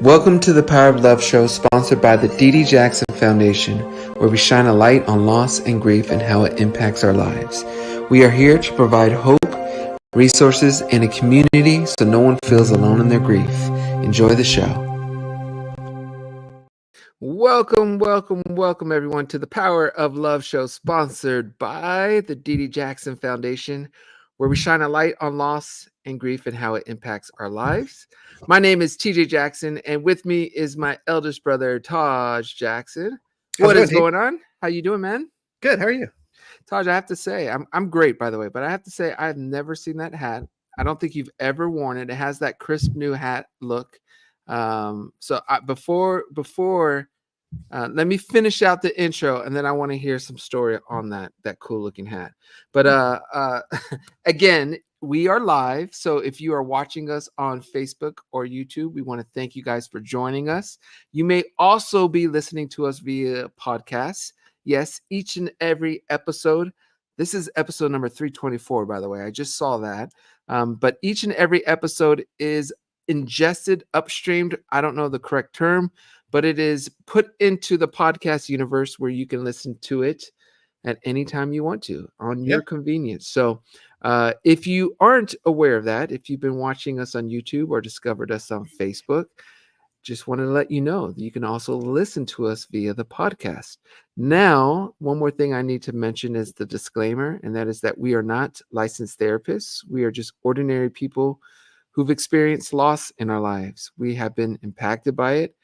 Welcome to the Power of Love show sponsored by the D.D. Jackson Foundation, where we shine a light on loss and grief and how it impacts our lives. We are here to provide hope, resources, and a community so no one feels alone in their grief. Enjoy the show. Welcome everyone to the Power of Love show sponsored by the D.D. Jackson Foundation, where we shine a light on loss and grief and how it impacts our lives. My name is TJ Jackson, and with me is my eldest brother, Taj Jackson. What is going on? How you doing, man? Good. How are you? Taj, I have to say, I'm great, by the way, but I have to say I've never seen that hat. I don't think you've ever worn it. It has that crisp new hat look. Before let me finish out the intro, and then I want to hear some story on that cool looking hat. But again, we are live, so if you are watching us on Facebook or YouTube, we want to thank you guys for joining us. You may also be listening to us via podcasts. Yes, each and every episode. This is episode number 324, by the way. I just saw that. But each and every episode is ingested, upstreamed. I don't know the correct term, but it is put into the podcast universe where you can listen to it at any time you want to on your convenience. So if you aren't aware of that, if you've been watching us on YouTube or discovered us on Facebook, just wanted to let you know that you can also listen to us via the podcast. Now, one more thing I need to mention is the disclaimer, and that is that we are not licensed therapists. We are just ordinary people who've experienced loss in our lives. We have been impacted by it,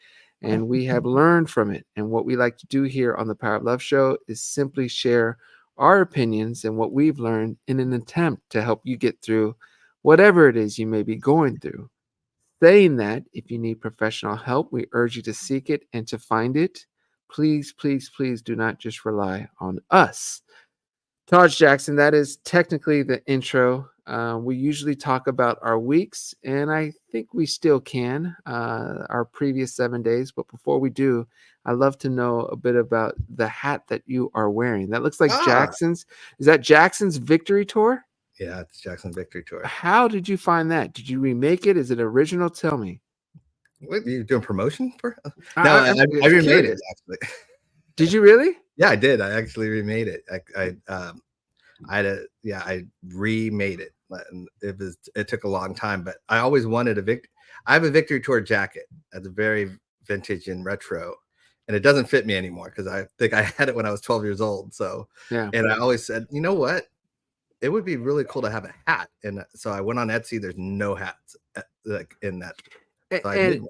and we have learned from it. And what we like to do here on the Power of Love show is simply share our opinions and what we've learned in an attempt to help you get through whatever it is you may be going through. Saying that, if you need professional help, we urge you to seek it and to find it. Please, please, please do not just rely on us. Taj Jackson, that is technically the intro. We usually talk about our weeks, and I think we still can, our previous 7 days. But before we do, I'd love to know a bit about the hat that you are wearing. That looks like Jackson's. Is that Jackson's Victory Tour? Yeah, it's Jackson Victory Tour. How did you find that? Did you remake it? Is it original? Tell me. What, you doing promotion for? No, I remade it, actually. Did you really? Yeah, I did. I actually remade it. I remade it. It took a long time, but I always wanted I have a Victory Tour jacket that's very vintage and retro, and it doesn't fit me anymore because I think I had it when I was 12 years old. So yeah, and I always said, you know what? It would be really cool to have a hat. And so I went on Etsy. There's no hats like in that. So and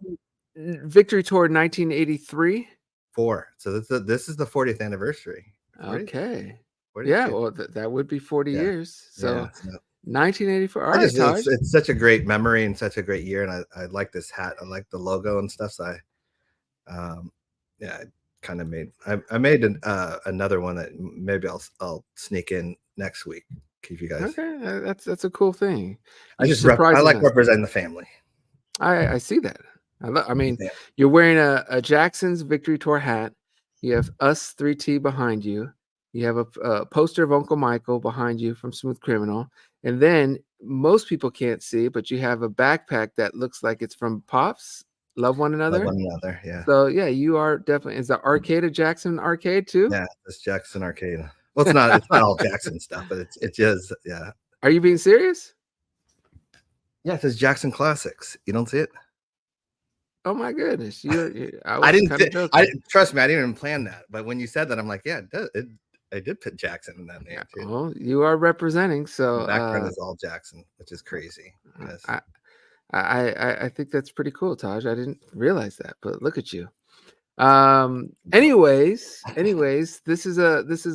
Victory Tour 1983? 4. So this is the 40th anniversary. 40? Okay. 40? Yeah, well, that would be 40 years. So 1984. All right, Taj. It's such a great memory and such a great year. And I like this hat. I like the logo and stuff. So I kind of made another one that maybe I'll sneak in next week. Keep you guys. Okay, that's a cool thing. I like representing the family. I see that. I mean, you're wearing a Jackson's Victory Tour hat. You have Us 3T behind you. You have a poster of Uncle Michael behind you from Smooth Criminal. And then most people can't see, but you have a backpack that looks like it's from Pops. Love One Another. Love One Another, yeah. So yeah, you are definitely. Is the arcade a Jackson arcade too? Yeah, it's Jackson Arcade. Well, it's not all Jackson stuff, but it is, yeah. Are you being serious? Yeah, it says Jackson Classics. You don't see it? Oh my goodness! I didn't trust me. I didn't even plan that, but when you said that, I'm like, yeah, I did put Jackson in that name too. Well, you are representing, so the background is all Jackson, which is crazy. Yes. I think that's pretty cool, Taj. I didn't realize that, but look at you. Anyways, this is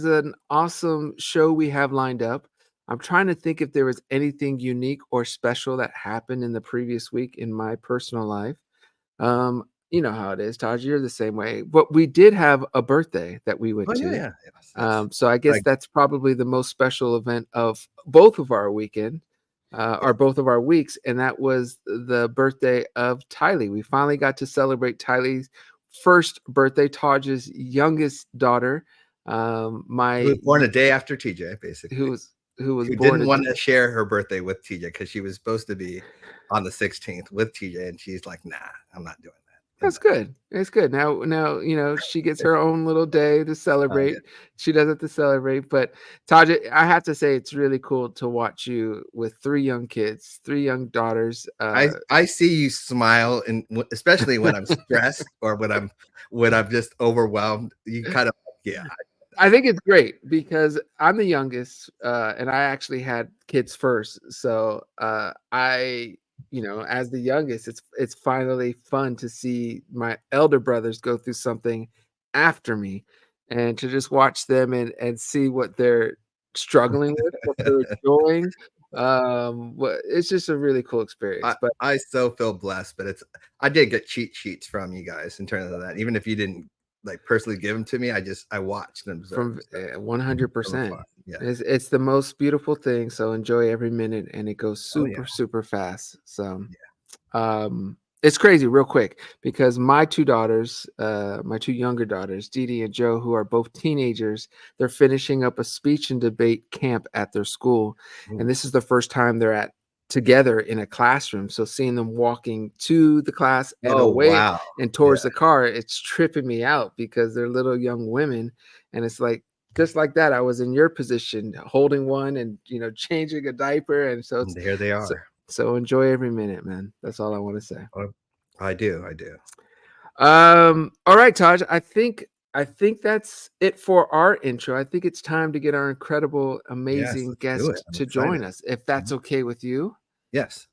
an awesome show we have lined up. I'm trying to think if there was anything unique or special that happened in the previous week in my personal life. You know how it is, Taj. You're the same way. But we did have a birthday that we went to. Yeah. Yes, so I guess that's probably the most special event of both of our weekend. Or both of our weeks, and that was the birthday of Tylee. We finally got to celebrate Tylee's first birthday, Taj's youngest daughter. Who was born a day after TJ, basically. Who didn't want to share her birthday with TJ because she was supposed to be on the 16th with TJ, and she's like, "Nah, I'm not doing That's good. It's good. Now, she gets her own little day to Yeah. celebrate. She does it to celebrate. But Taja, I have to say it's really cool to watch you with 3 young kids, 3 young daughters. I see you smile, and especially when I'm stressed or when I'm just overwhelmed. You kind of yeah. I think it's great because I'm the youngest, and I actually had kids first. So as the youngest, it's finally fun to see my elder brothers go through something after me, and to just watch them and see what they're struggling with, what they're enjoying. It's just a really cool experience. But I so feel blessed, but I did get cheat sheets from you guys in terms of that. Even if you didn't like personally give them to me, I watched and observed. from So, so 100%. fun. Yeah. It's the most beautiful thing. So enjoy every minute, and it goes Oh yeah. super, super fast. So Yeah. it's crazy real quick because my 2 daughters, my 2 younger daughters, Dee Dee and Joe, who are both teenagers, they're finishing up a speech and debate camp at their school. And Ooh. this is the first time they're at together in a classroom. So seeing them walking to the class and Oh away wow. and Yeah. towards the car, it's tripping me out because they're little young women. And it's like, just like that, I was in your position holding one and, changing a diaper. And so And there they so, are. so enjoy every minute, man. That's all I want to say. Oh, I do. I do. All right, Taj. I think that's it for our intro. I think it's time to get our incredible, Yes, amazing let's do it. guest I'm to join excited. us, if that's okay with you. Yes.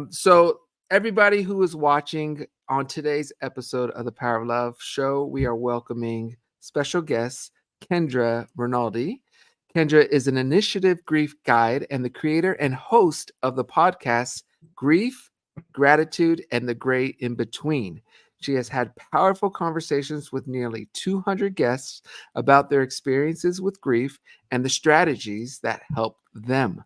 So everybody who is watching on today's episode of the Power of Love show, we are welcoming special guest Kendra Rinaldi. Kendra is an initiative grief guide and the creator and host of the podcast Grief, Gratitude, and the Gray in Between. She has had powerful conversations with nearly 200 guests about their experiences with grief and the strategies that help them.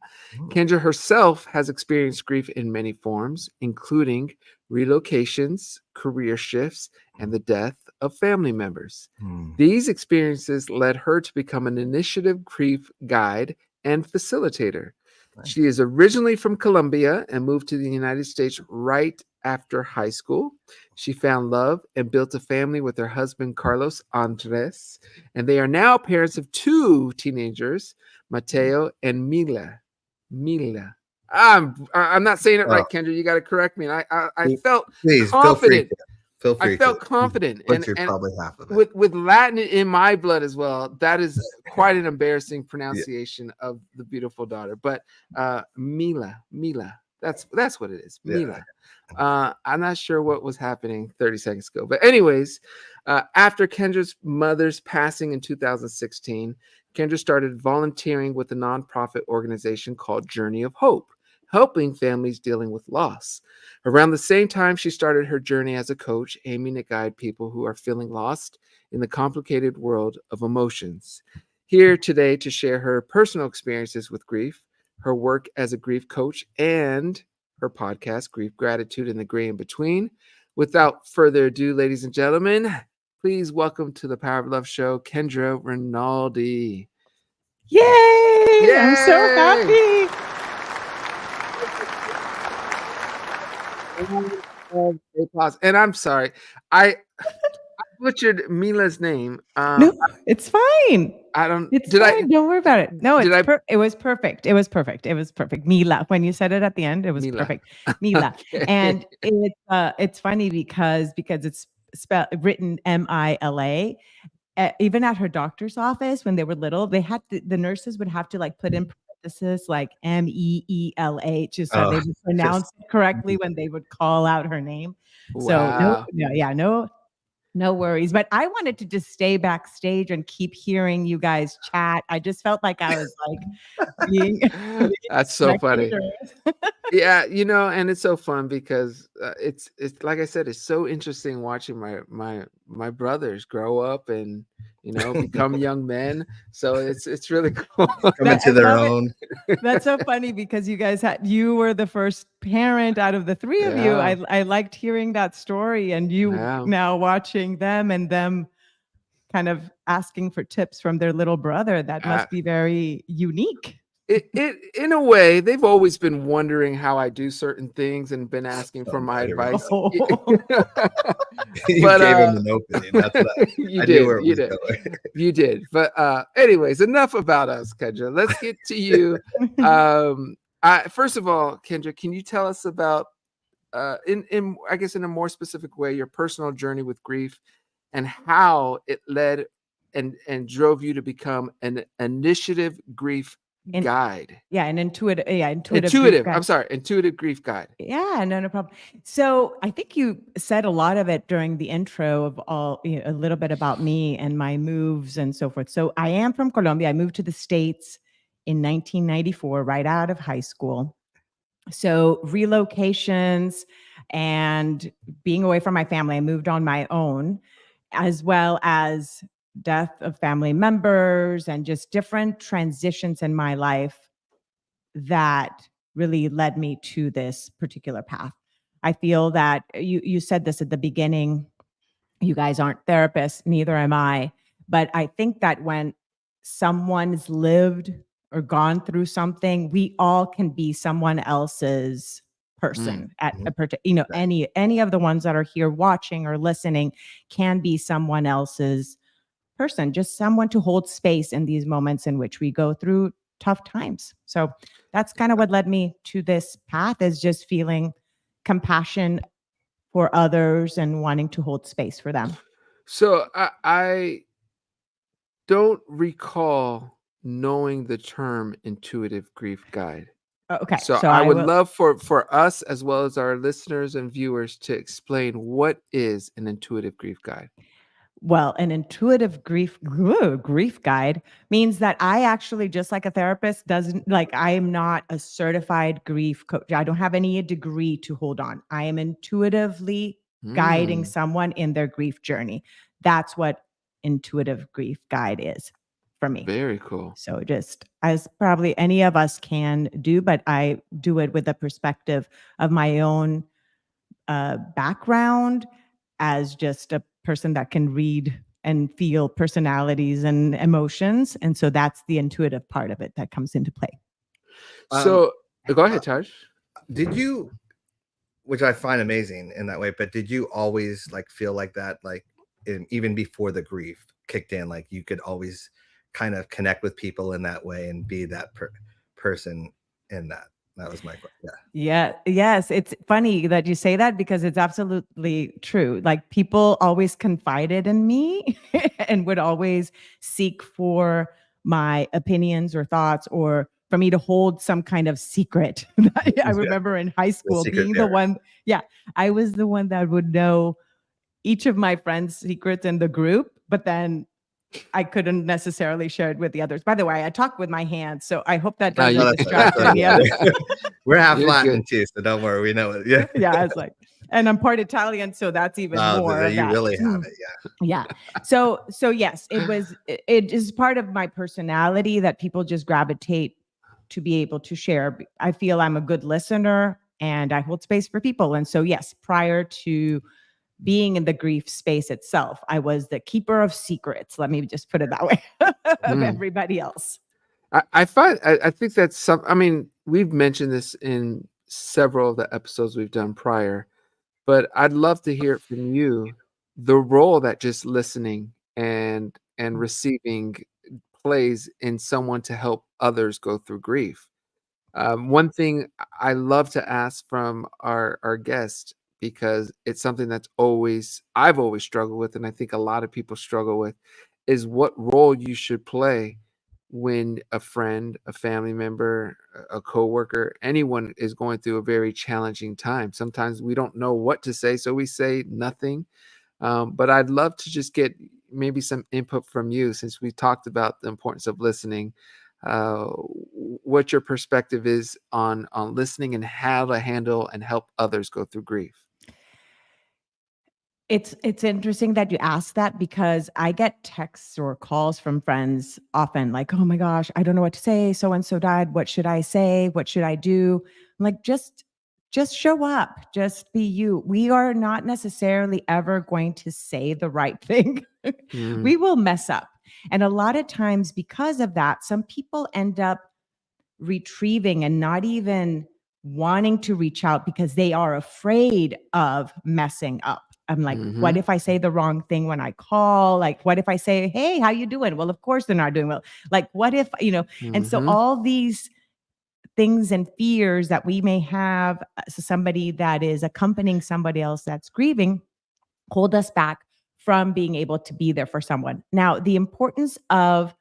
Kendra herself has experienced grief in many forms, including relocations, career shifts, and the death of family members. Mm. These experiences led her to become an initiative grief guide and facilitator. Nice. She is originally from Colombia and moved to the United States right after high school. She found love and built a family with her husband, Carlos Andres, and they are now parents of 2 teenagers, Mateo and Mila. Mila. I'm not saying it Oh, right, Kendra. You got to correct me. And I felt please feel free confident. to. Feel I free to. felt confident, and Butchered probably half of it. with Latin in my blood as well. That is quite an embarrassing Yeah. pronunciation of the beautiful daughter. But Mila, that's what it is, Yeah. Mila. I'm not sure what was happening 30 seconds ago, but anyways, after Kendra's mother's passing in 2016, Kendra started volunteering with a nonprofit organization called Journey of Hope, helping families dealing with loss. Around the same time, she started her journey as a coach, aiming to guide people who are feeling lost in the complicated world of emotions. Here today to share her personal experiences with grief, her work as a grief coach, and her podcast, Grief, Gratitude, and the Gray in Between. Without further ado, ladies and gentlemen, please welcome to the Power of Love show, Kendra Rinaldi. Yay! I'm so Yay! happy. And I'm sorry, I butchered Mila's name. No, it's fine. I don't. It's Did fine. I? Don't worry about it. No, Did it's I? it was perfect. It was perfect. It was perfect. Mila. When you said it at the end, it was Mila. perfect. Mila. Okay. And it's funny because it's written Mila. Even at her doctor's office when they were little, they had the nurses would have to like put in parentheses like Meela just so they Oh, would pronounce just it correctly when they would call out her name. So Wow. no worries. But I wanted to just stay backstage and keep hearing you guys chat. I just felt like I was like being That's so funny. spectator. Yeah, and it's so fun because it's like I said, it's so interesting watching my brothers grow up and become young men. So it's really cool. come into I their love it. own. That's so funny because you were the first parent out of the 3 of you. Yeah. I liked hearing that story and you Yeah. now watching them and them kind of asking for tips from their little brother. That Uh, must be very unique. it in a way, they've always been wondering how I do certain things and been asking for Oh, my no, here we advice. Oh. You But gave him an opening. That's what you I knew did, where it you was did, going. you did. But anyways, enough about us, Kendra. Let's get to you. First of all, Kendra, can you tell us about in I guess in a more specific way your personal journey with grief and how it led and drove you to become an initiative grief And guide. yeah, an intuitive, grief Intuitive. guide. I'm sorry, intuitive grief guide. Yeah, no problem. So I think you said a lot of it during the intro of all, a little bit about me and my moves and so forth. So I am from Colombia. I moved to the States in 1994, right out of high school. So relocations and being away from my family, I moved on my own, as well as death of family members and just different transitions in my life that really led me to this particular path. I feel that you said this at the beginning. You guys aren't therapists, neither am I. But I think that when someone's lived or gone through something, we all can be someone else's person at Mhm. a particular, any of the ones that are here watching or listening can be someone else's person, just someone to hold space in these moments in which we go through tough times. So that's kind of what led me to this path, is just feeling compassion for others and wanting to hold space for them. So I don't recall knowing the term intuitive grief guide. Okay, So so I I would will. love for us as well as our listeners and viewers to explain what is an intuitive grief guide. Well, an intuitive grief guide means that I actually, just like a therapist, doesn't like, I am not a certified grief coach. I don't have any degree to hold on. I am intuitively guiding Mm, someone in their grief journey. That's what intuitive grief guide is for me. very cool. So just as probably any of us can do, but I do it with the perspective of my own background as just a person that can read and feel personalities and emotions. And so that's the intuitive part of it that comes into play. Um, So go ahead, Taj. did you, which I find amazing in that way, but did you always like feel like that, like even before the grief kicked in, like you could always kind of connect with people in that way and be that person in that? That was my question. Yeah. Yes. It's funny that you say that because it's absolutely true. Like people always confided in me and would always seek for my opinions or thoughts or for me to hold some kind of secret. I Yeah, remember in high the school secret being the there. one. Yeah. I was the one that would know each of my friends' secrets in the group, but then I couldn't necessarily share it with the others. By the way, I talk with my hands, so I hope that No, doesn't Oh, distract that's any others. yeah. We're half you're Latin good. too, so don't worry. We know it. Yeah. Yeah, it's like, and I'm part Italian, so that's even Oh, more of you that. really have it. Yeah. Yeah. So yes, it is part of my personality that people just gravitate to be able to share. I feel I'm a good listener and I hold space for people. And so yes, prior to being in the grief space itself, I was the keeper of secrets. Let me just put it that way of Mm. everybody else. I think that's some. I mean, we've mentioned this in several of the episodes we've done prior, but I'd love to hear it from you. The role that just listening and receiving plays in someone to help others go through grief. One thing I love to ask from our guest, because it's something that's always I've always struggled with, and I think a lot of people struggle with, is what role you should play when a friend, a family member, a coworker, anyone is going through a very challenging time. Sometimes we don't know what to say, so we say nothing. But I'd love to just get maybe some input from you, since we talked about the importance of listening. What your perspective is on listening and how to handle and help others go through grief. It's interesting that you ask that because I get texts or calls from friends often like, "Oh my gosh, I don't know what to say. So and so died. What should I say? What should I do?" I'm like, just show up. Just be you. We are not necessarily ever going to say the right thing. Mm, We will mess up. And a lot of times because of that, some people end up retrieving and not even wanting to reach out because they are afraid of messing up. I'm like, what Mhm. if I say the wrong thing when I call? Like, what if I say, hey, how you doing? Well, of course they're not doing well. Like, what if, and so Mhm. all these things and fears that we may have, so somebody that is accompanying somebody else that's grieving, hold us back from being able to be there for someone. Now, the importance of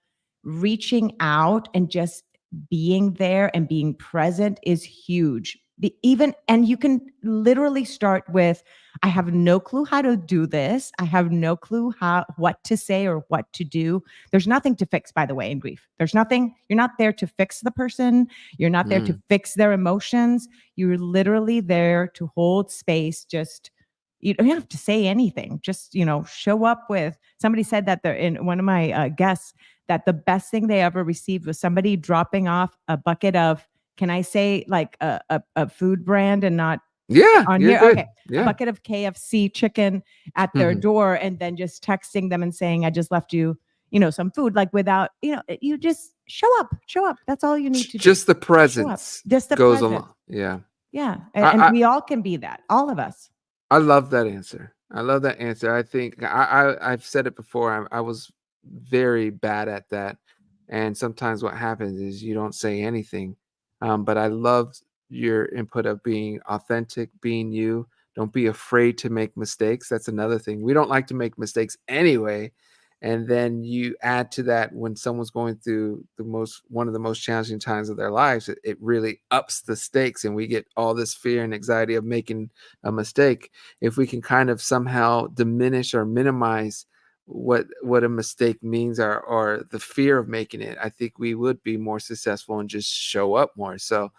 reaching out and just being there and being present is huge. Even and you can literally start with, I have no clue how to do this. I have no clue what to say or what to do. There's nothing to fix, by the way, in grief. There's nothing, you're not there to fix the person. You're not there to Mm. fix their emotions. You're literally there to hold space. Just you don't have to say anything. Just, show up with somebody said that they're in one of my guests that the best thing they ever received was somebody dropping off a bucket of, can I say like a food brand and not Yeah, on you're here? good. Okay. A Yeah. bucket of KFC chicken at their Mhm. door and then just texting them and saying, I just left you, some food, like without, you just show up. That's all you need to do. Just the Show up. presence Just the goes presence. along. Yeah. Yeah. And I we all can be that. All of us. I love that answer. I love that answer. I think I've said it before. I was very bad at that, and sometimes what happens is you don't say anything. But I loved your input of being authentic, being you. Don't be afraid to make mistakes. That's another thing. We don't like to make mistakes anyway. And then you add to that when someone's going through one of the most challenging times of their lives, it really ups the stakes, and we get all this fear and anxiety of making a mistake. If we can kind of somehow diminish or minimize what a mistake means, or the fear of making it, I think we would be more successful and just show up more. So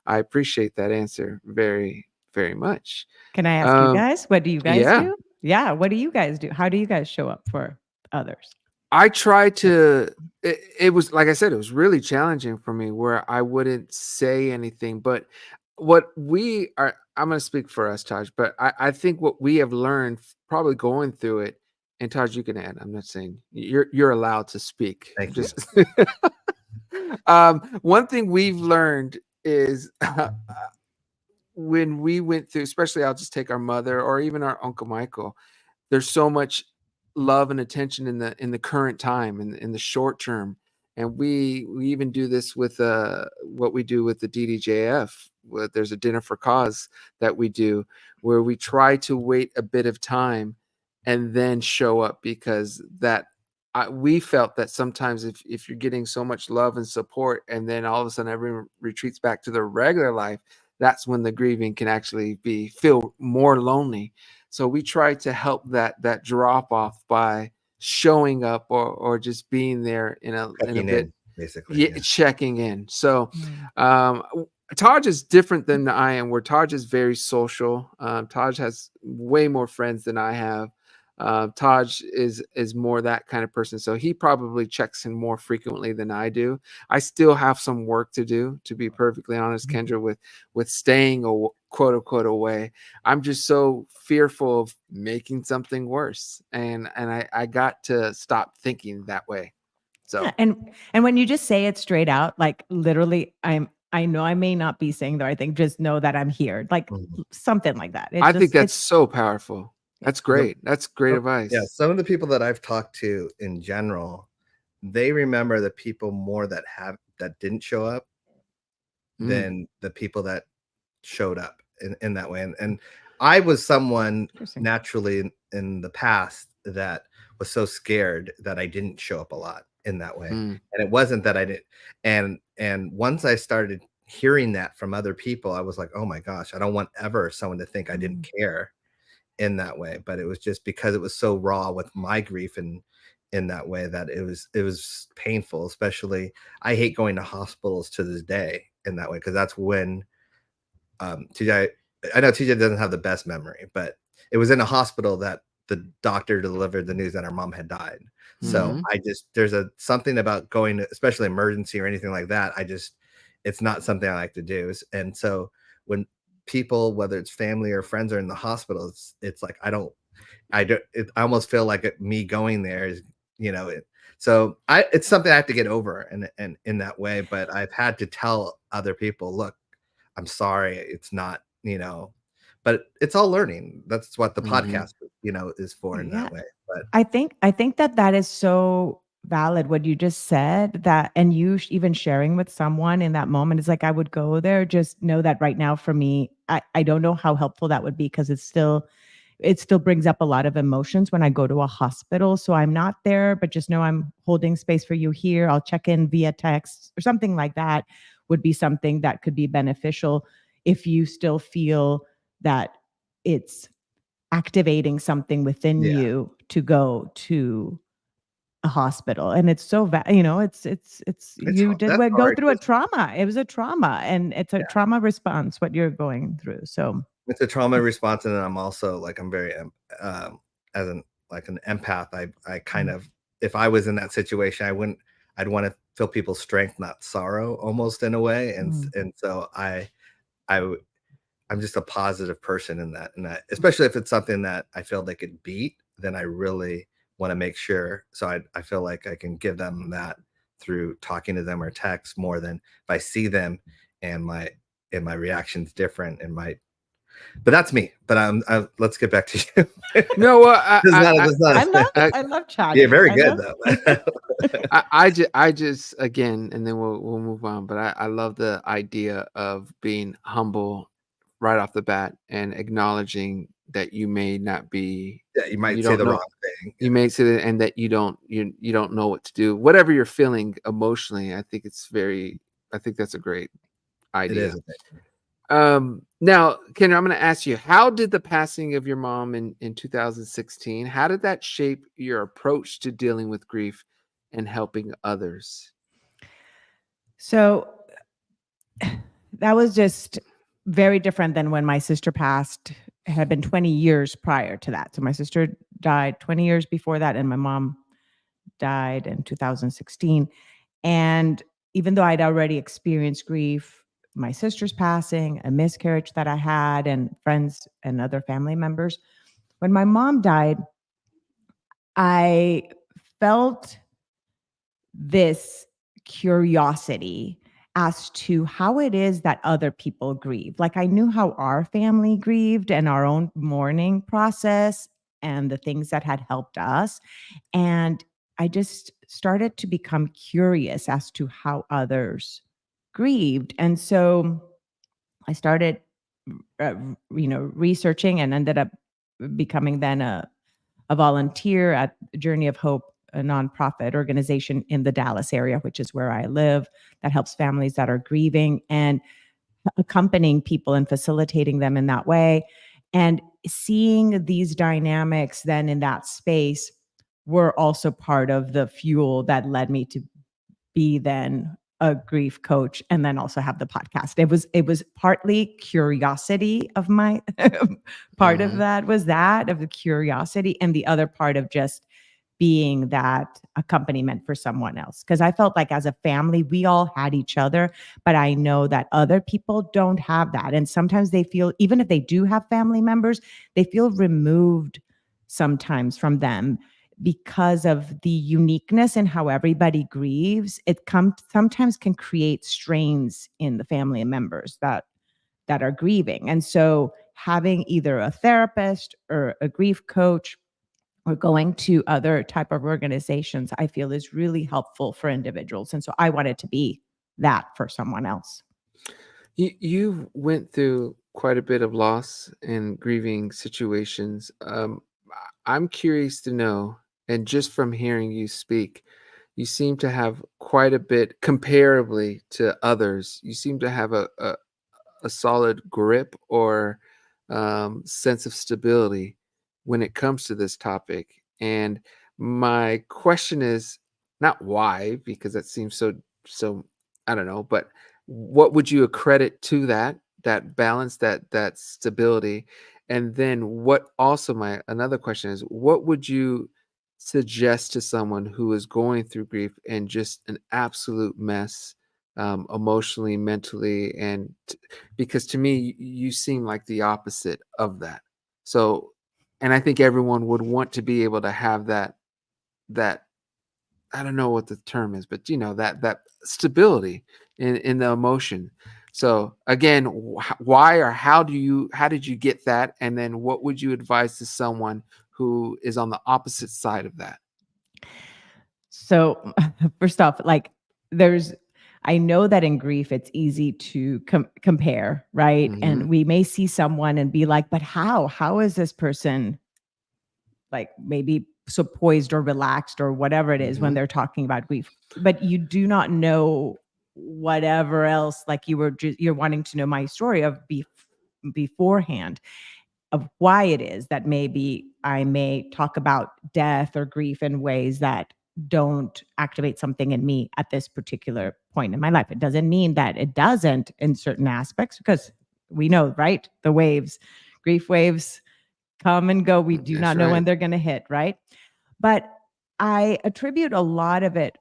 I appreciate that answer very, very much. Can I ask you Um, guys, what do you guys yeah, do? Yeah, what do you guys do? How do you guys show up for others? I try to. It was like I said, it was really challenging for me where I wouldn't say anything. But what we are, I'm going to speak for us, Taj. But I think what we have learned, probably going through it, and Taj, you can add. I'm not saying you're allowed to speak. Thank you. Just one thing we've learned is when we went through, especially I'll just take our mother or even our Uncle Michael. There's so much love and attention in the current time, in the short term, and we even do this with what we do with the DDJF. There's a dinner for cause that we do where we try to wait a bit of time and then show up, because we felt that sometimes if you're getting so much love and support and then all of a sudden everyone retreats back to their regular life, that's when the grieving can actually feel more lonely. So we try to help that drop off by showing up, or just being there in a Checking bit, in, basically. yeah, Yeah. checking in. So Mm. Taj is different than I am, where Taj is very social. Taj has way more friends than I have. Taj is more that kind of person, so he probably checks in more frequently than I do. I still have some work to do, to be perfectly honest, Kendra, with staying quote unquote away. I'm just so fearful of making something worse, and I got to stop thinking that way. Yeah, So and when you just say it straight out, like literally, I know I may not be saying the right thing, just know that I'm here, like Mhm. something like that. I think that's It's so powerful. yeah. That's great. That's great Yeah, advice. some of the people that I've talked to in general, they remember the people more that didn't show up Mm, than the people that showed up in that way. And I was someone Interesting. naturally in the past that was so scared that I didn't show up a lot in that way. mm, And it wasn't that I didn't. And once I started hearing that from other people, I was like, oh my gosh, I don't want ever someone to think I Mm. didn't care in that way. But it was just because it was so raw with my grief and in that way that it was painful. Especially I hate going to hospitals to this day in that way, because that's when TJ, I know TJ doesn't have the best memory, but it was in a hospital that the doctor delivered the news that our mom had died. So mhm. there's something about going to, especially emergency or anything like that. It's not something I like to do. And so when people, whether it's family or friends, are in the hospital, it's like, I almost feel like me going there is, you know, So it's something I have to get over and in that way, but I've had to tell other people, look, I'm sorry, it's not, but it's all learning. That's what the Mhm. podcast, is for in Yeah. that way. But I think that is so valid what you just said, that and you even sharing with someone in that moment is like, I would go there, just know that right now for me, I don't know how helpful that would be, because it still brings up a lot of emotions when I go to a hospital. So I'm not there, but just know I'm holding space for you here. I'll check in via text or something like that would be something that could be beneficial if you still feel that it's activating something within yeah, you to go to a hospital. And it's so it's you did that's what go hard through a because trauma. It was a trauma, and it's a trauma response what you're going through. So it's a trauma response, and then I'm also like I'm very as an like an empath. I kind mm, of, if I was in that situation, I'd want to feel people's strength, not sorrow, almost in a way. And mm. and so I I'm just a positive person in that, and that especially if it's something that I feel they could beat, then I really want to make sure. So I feel like I can give them that through talking to them or text more than if I see them and my reaction's different and my, but that's me. But let's get back to you. No, well, This is not I love a, I love yeah, chatting. very I good love though. I just again, and then we'll move on. But I love the idea of being humble right off the bat and acknowledging that you may not be, Yeah, you you might say don't the know, wrong thing. you may say that, and that you don't know what to do. Whatever you're feeling emotionally, I think that's a great It is idea. a thing. Now, Kendra, I'm going to ask you, how did the passing of your mom in 2016, how did that shape your approach to dealing with grief and helping others? So that was just very different than when my sister passed. It had been 20 years prior to that. So my sister died 20 years before that, and my mom died in 2016. And even though I'd already experienced grief, my sister's passing, a miscarriage that I had, and friends and other family members, when my mom died, I felt this curiosity as to how it is that other people grieve. Like, I knew how our family grieved and our own mourning process and the things that had helped us. And I just started to become curious as to how others grieved. And so I started, researching, and ended up becoming then a volunteer at Journey of Hope, a nonprofit organization in the Dallas area, which is where I live, that helps families that are grieving, and accompanying people and facilitating them in that way. And seeing these dynamics then in that space were also part of the fuel that led me to be then a grief coach, and then also have the podcast. It was partly curiosity of my part of Mhm. that was that of the curiosity, and the other part of just being that accompaniment for someone else, because I felt like as a family we all had each other, but I know that other people don't have that, and sometimes they feel, even if they do have family members, they feel removed sometimes from them because of the uniqueness in how everybody grieves. Sometimes can create strains in the family members that are grieving. And so having either a therapist or a grief coach or going to other type of organizations, I feel is really helpful for individuals. And so I wanted to be that for someone else. You went through quite a bit of loss and grieving situations. I'm curious to know, and just from hearing you speak, you seem to have quite a bit comparably to others. You seem to have a solid grip or sense of stability when it comes to this topic. And my question is not why, because that seems so I don't know, but what would you accredit to that balance, that stability? And then what also my another question is, what would you suggest to someone who is going through grief and just an absolute mess, emotionally, mentally, and because to me you seem like the opposite of that. So, and I think everyone would want to be able to have that I don't know what the term is, but that stability in the emotion. So again, why or how did you get that? And then what would you advise to someone who is on the opposite side of that? So first off, like there's I know that in grief it's easy to compare, right? Hmm. And we may see someone and be like, but how is this person like maybe so poised or relaxed or whatever it is when Hmm. they're talking about grief, but you do not know whatever else, like you're wanting to know my story of beforehand, of why it is that maybe I may talk about death or grief in ways that don't activate something in me at this particular point in my life. It doesn't mean that it doesn't in certain aspects, because we know, right? The waves, grief waves come and go. We do That's not know right. when they're going to hit, right? But I attribute a lot of it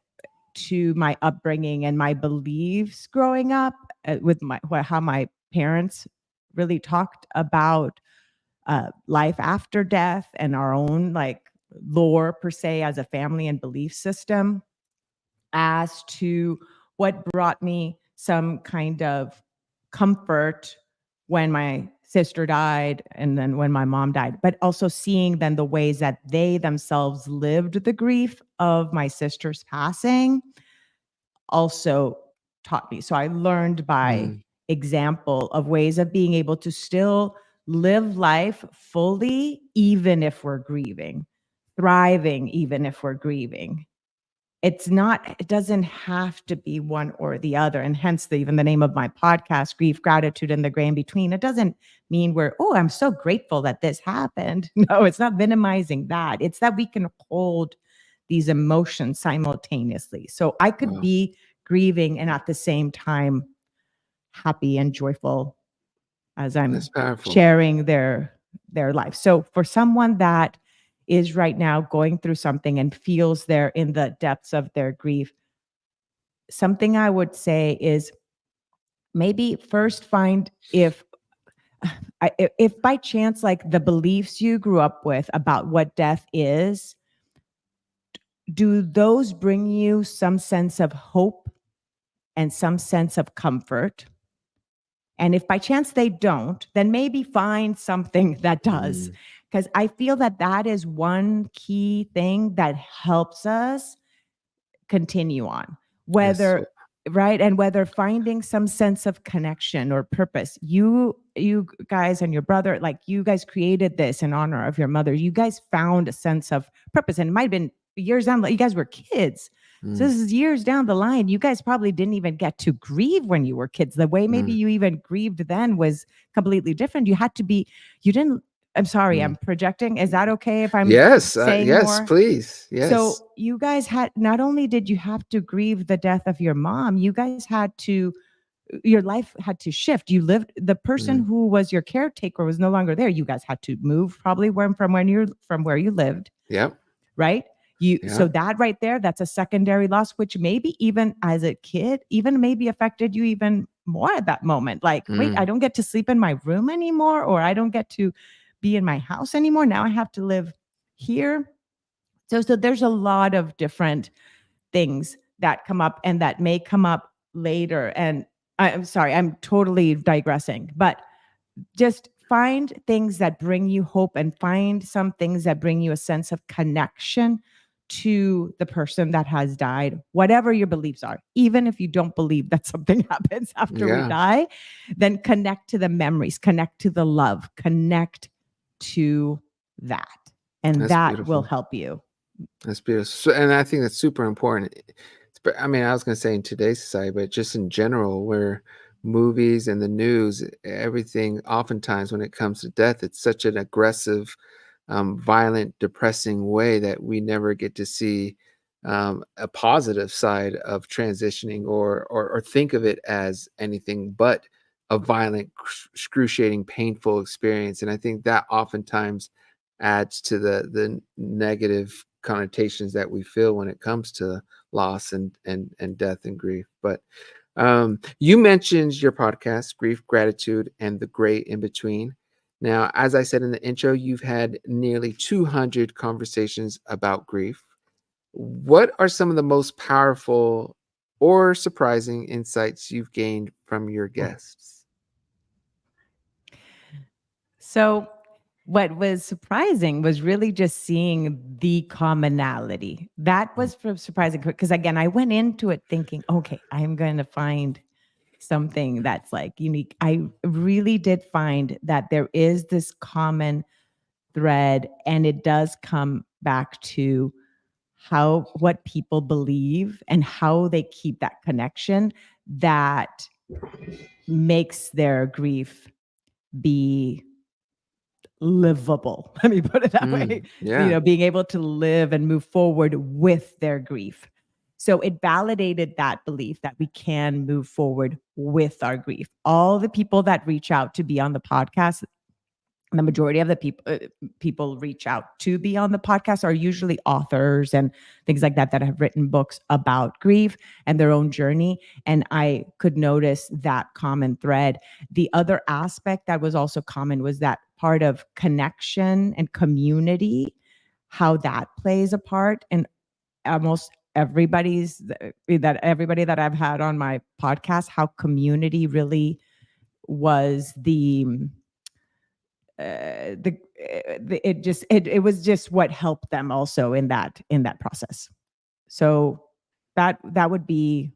to my upbringing and my beliefs growing up, with how my parents really talked about life after death and our own like lore per se as a family and belief system, as to what brought me some kind of comfort when my sister died and then when my mom died, but also seeing then the ways that they themselves lived the grief of my sister's passing also taught me. So I learned by Mm, example of ways of being able to still live life fully, even if we're grieving, thriving, even if we're grieving. It doesn't have to be one or the other. And hence even the name of my podcast, Grief, Gratitude, and the Gray in Between. It doesn't mean I'm so grateful that this happened. No, it's not minimizing that. It's that we can hold these emotions simultaneously. So I could wow, be grieving and at the same time happy and joyful as that's I'm powerful. sharing their life. So for someone that is right now going through something and feels they're in the depths of their grief, something I would say is maybe first find if by chance like the beliefs you grew up with about what death is, do those bring you some sense of hope and some sense of comfort? And if by chance they don't, then maybe find something that does. Mm, Because I feel that that is one key thing that helps us continue on, that's so. whether right, and whether finding some sense of connection or purpose. You guys and your brother, like you guys created this in honor of your mother. You guys found a sense of purpose, and it might have been years down. You guys were kids, so Mm, this is years down the line. You guys probably didn't even get to grieve when you were kids. The way maybe mm, you even grieved then was completely different. You didn't. I'm sorry, mm. I'm projecting. Is that okay if I'm Yes, saying yes, more? please, yes. So you guys had, not only did you have to grieve the death of your mom, you guys had to, your life had to shift. You lived, the person Mm, who was your caretaker was no longer there. You guys had to move probably from where you lived, yep, right? So yep. that right there, that's a secondary loss, which maybe even as a kid, even maybe affected you even more at that moment. Like, wait, I Mm, don't get to sleep in my room anymore, or I don't get to be in my house anymore. Now I have to live here. So there's a lot of different things that come up and that may come up later. And I'm sorry, I'm totally digressing, but just find things that bring you hope and find some things that bring you a sense of connection to the person that has died, whatever your beliefs are. Even if you don't believe that something happens after we yeah, die, then connect to the memories, connect to the love, connect to that. And that's that will beautiful. help you. That's beautiful. So, and I think that's super important. I mean, I was going to say in today's society, but just in general, where movies and the news, everything, oftentimes when it comes to death, it's such an aggressive, violent, depressing way that we never get to see a positive side of transitioning, or think of it as anything but a violent, excruciating, painful experience. And I think that oftentimes adds to the negative connotations that we feel when it comes to loss and death and grief. But you mentioned your podcast, Grief, Gratitude, and the Gray in Between. Now, as I said in the intro, you've had nearly 200 conversations about grief. What are some of the most powerful or surprising insights you've gained from your guests? So, what was surprising was really just seeing the commonality. That was surprising because, again, I went into it thinking, okay, I am going to find something that's like unique. I really did find that there is this common thread, and it does come back to what people believe and how they keep that connection that makes their grief be livable. Let me put it that way. Yeah. Being able to live and move forward with their grief. So it validated that belief that we can move forward with our grief. All the people that reach out to be on the podcast, the majority of the people reach out to be on the podcast are usually authors and things like that have written books about grief and their own journey, and I could notice that common thread. The other aspect that was also common was that part of connection and community, how that plays a part in almost everybody that I've had on my podcast, how community really was it was just what helped them also in that process. So that would be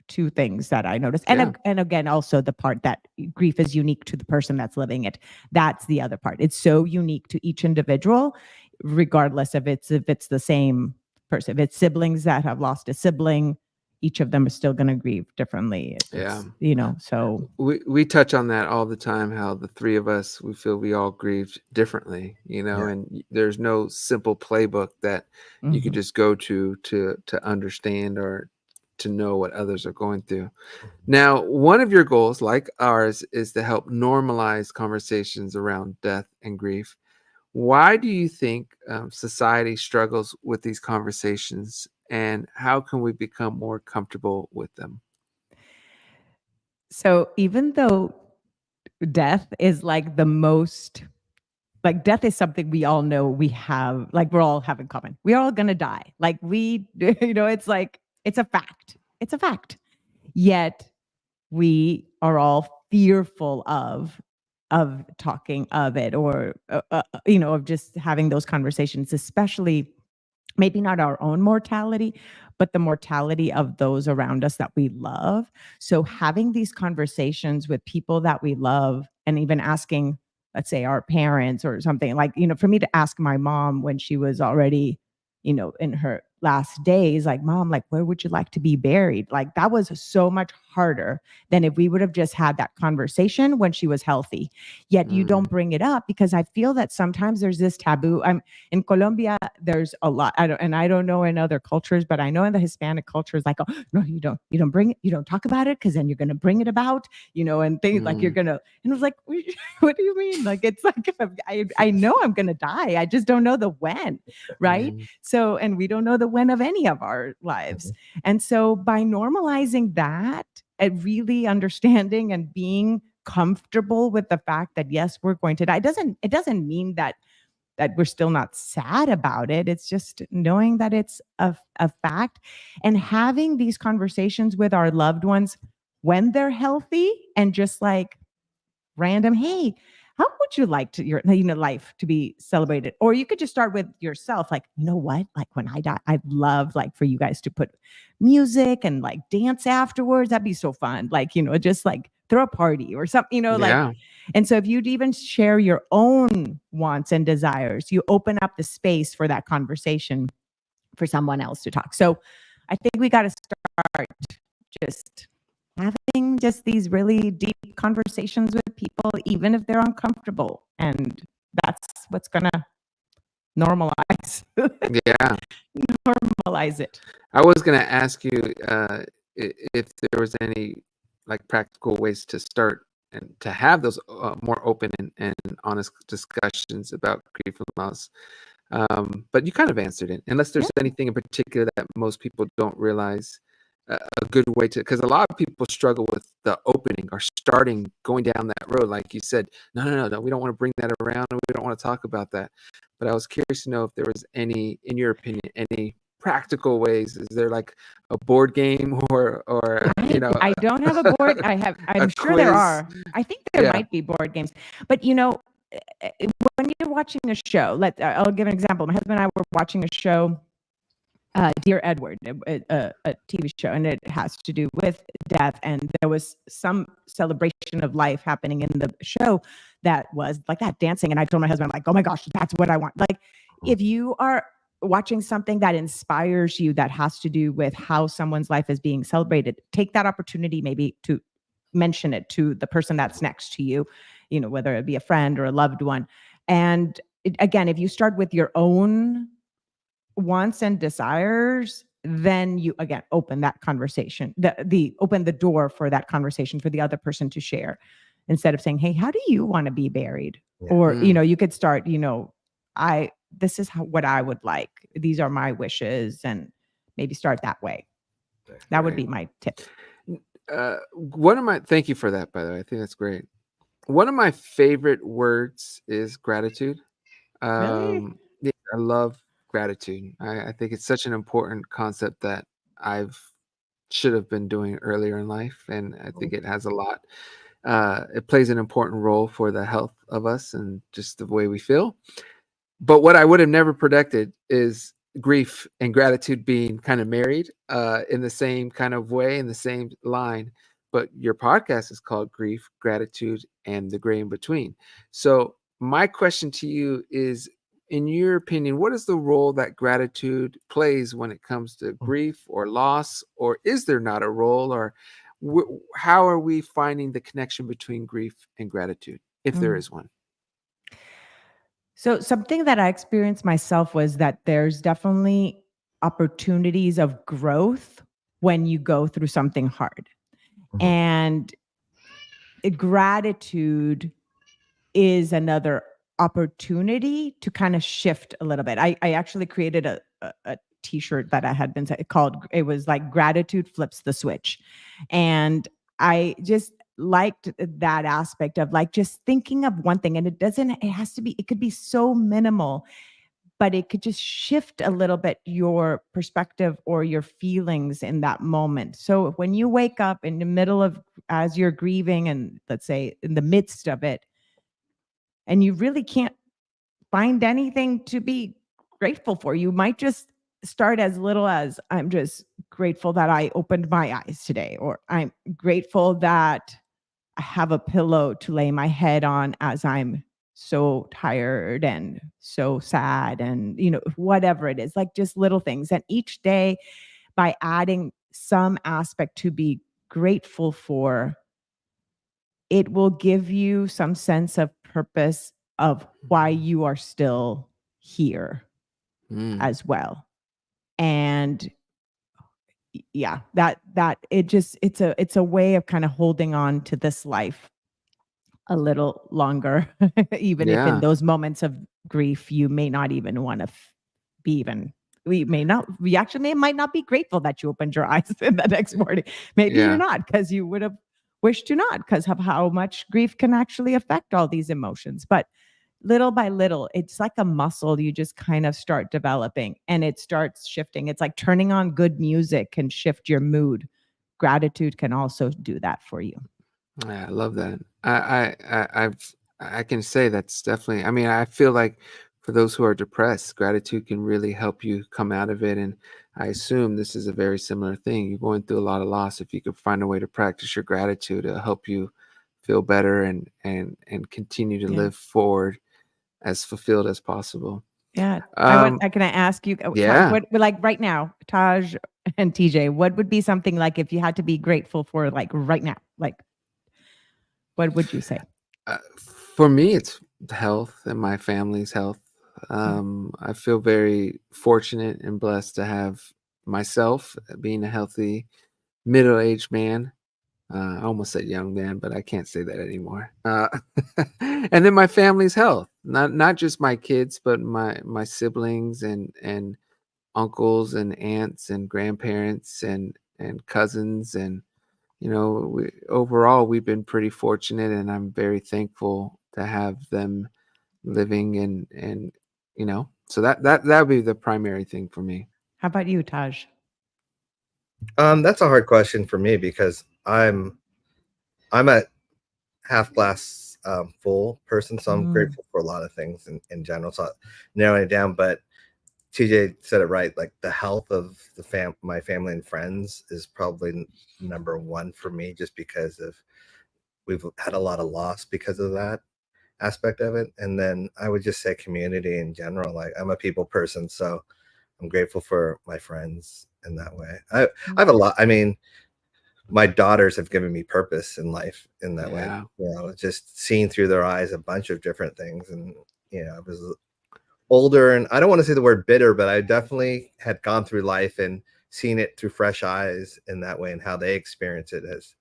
two things that I noticed. And again, also the part that grief is unique to the person that's living it. That's the other part. It's so unique to each individual, regardless of if it's the same person. If it's siblings that have lost a sibling, each of them is still going to grieve differently. So we touch on that all the time, how the three of us, we feel we all grieved differently, and there's no simple playbook that you could just go to understand or to know what others are going through. Now, one of your goals, like ours, is to help normalize conversations around death and grief. Why do you think society struggles with these conversations, and how can we become more comfortable with them? So even though death is like death is something we all know we have, like we're all have in common. We're all going to die. Like it's like, it's a fact. It's a fact. Yet we are all fearful of talking of it, or of just having those conversations, especially maybe not our own mortality, but the mortality of those around us that we love. So having these conversations with people that we love, and even asking, let's say, our parents or something, like, for me to ask my mom when she was already, in her last days, like, Mom, like, where would you like to be buried? Like, that was so much harder than if we would have just had that conversation when she was healthy. Yet you don't bring it up because I feel that sometimes there's this taboo. I'm in Colombia, there's a lot. I don't know in other cultures, but I know in the Hispanic culture, it's like, oh no, you don't bring it, you don't talk about it, because then you're gonna bring it about, and things like you're gonna. And I was like, what do you mean? Like, it's like, I know I'm gonna die. I just don't know the when, right? So, and we don't know the when of any of our lives. And so by normalizing that and really understanding and being comfortable with the fact that yes, we're going to die, it doesn't mean that we're still not sad about it. It's just knowing that it's a fact, and having these conversations with our loved ones when they're healthy, and just like random, hey, how would you like to your life to be celebrated? Or you could just start with yourself, like, you know what, like when I die, I'd love like for you guys to put music and like dance afterwards. That'd be so fun. Like, just like throw a party or something, like. And so if you'd even share your own wants and desires, you open up the space for that conversation for someone else to talk. So I think we got to start just having just these really deep conversations with people, even if they're uncomfortable. And that's what's going to normalize. Yeah. Normalize it. I was going to ask you if there was any like practical ways to start and to have those more open and honest discussions about grief and loss. But you kind of answered it, unless there's anything in particular that most people don't realize. A good way to, because a lot of people struggle with the opening or starting going down that road. Like you said, no, we don't want to bring that around, and we don't want to talk about that. But I was curious to know if there was any, in your opinion, any practical ways? Is there like a board game or I don't have a board. I'm a sure there quiz? are. I think there Yeah. might be board games. But when you're watching a show, I'll give an example. My husband and I were watching a show, Dear Edward, a TV show, and it has to do with death. And there was some celebration of life happening in the show that was like that, dancing. And I told my husband, I'm like, oh my gosh, that's what I want. Like, if you are watching something that inspires you, that has to do with how someone's life is being celebrated, take that opportunity maybe to mention it to the person that's next to you, whether it be a friend or a loved one. And again, if you start with your own wants and desires, then you again open that conversation, open the door for that conversation for the other person to share, instead of saying, hey, how do you want to be buried? Yeah. Or you could start, this is what I would like, these are my wishes, and maybe start that way. That would be my tip. Thank you for that, by the way. I think that's great. One of my favorite words is gratitude. Really? Yeah, I love gratitude. I think it's such an important concept that should have been doing earlier in life, and I think it has a lot. It plays an important role for the health of us and just the way we feel. But what I would have never predicted is grief and gratitude being kind of married in the same kind of way, in the same line. But your podcast is called Grief, Gratitude, and the Gray in Between. So my question to you is, in your opinion, what is the role that gratitude plays when it comes to grief or loss? Or is there not a role? Or how are we finding the connection between grief and gratitude, if there is one? So something that I experienced myself was that there's definitely opportunities of growth when you go through something hard. And gratitude is another opportunity to kind of shift a little bit. I actually created a t-shirt that I had been called, it was like gratitude flips the switch. And I just liked that aspect of like just thinking of one thing, and it could be so minimal, but it could just shift a little bit your perspective or your feelings in that moment. So when you wake up in the middle of, as you're grieving, and let's say in the midst of it, and you really can't find anything to be grateful for, you might just start as little as, I'm just grateful that I opened my eyes today, or I'm grateful that I have a pillow to lay my head on as I'm so tired and so sad, and whatever it is, like just little things. And each day, by adding some aspect to be grateful for, it will give you some sense of purpose of why you are still here as well. And yeah, that it's a way of kind of holding on to this life a little longer, even if in Yeah. those moments of grief, you may not even want to be even, we actually might not be grateful that you opened your eyes the next morning. Maybe you're Yeah. not, because you would have wished to not, because of how much grief can actually affect all these emotions. But little by little, it's like a muscle you just kind of start developing, and it starts shifting. It's like turning on good music can shift your mood. Gratitude can also do that for you. Yeah, I love that. I can say that's definitely. I mean, I feel like for those who are depressed, gratitude can really help you come out of it. And I assume this is a very similar thing. You're going through a lot of loss. If you could find a way to practice your gratitude, it'll help you feel better and continue to live forward as fulfilled as possible. Yeah. Um, Can I ask you, Taj, yeah. what, like right now, Taj and TJ, what would be something like if you had to be grateful for, like right now, like what would you say? For me, it's health and my family's health. I feel very fortunate and blessed to have myself being a healthy middle-aged man. I almost said young man, but I can't say that anymore. And then my family's health, not just my kids, but my siblings and uncles and aunts and grandparents and cousins. And overall we've been pretty fortunate, and I'm very thankful to have them living, and so that would be the primary thing for me. How about you, Taj? That's a hard question for me because I'm a half glass full person, so I'm Mm. grateful for a lot of things in general. So narrowing it down, but TJ said it right. Like the health of my family and friends is probably number one for me, just because of we've had a lot of loss because of that aspect of it. And then I would just say community in general. Like I'm a people person, so I'm grateful for my friends in that way. I have a lot. I mean, my daughters have given me purpose in life in that way. Yeah. You know, just seeing through their eyes a bunch of different things. And, you know, I was older, and I don't want to say the word bitter, but I definitely had gone through life and seen it through fresh eyes in that way, and how they experience it has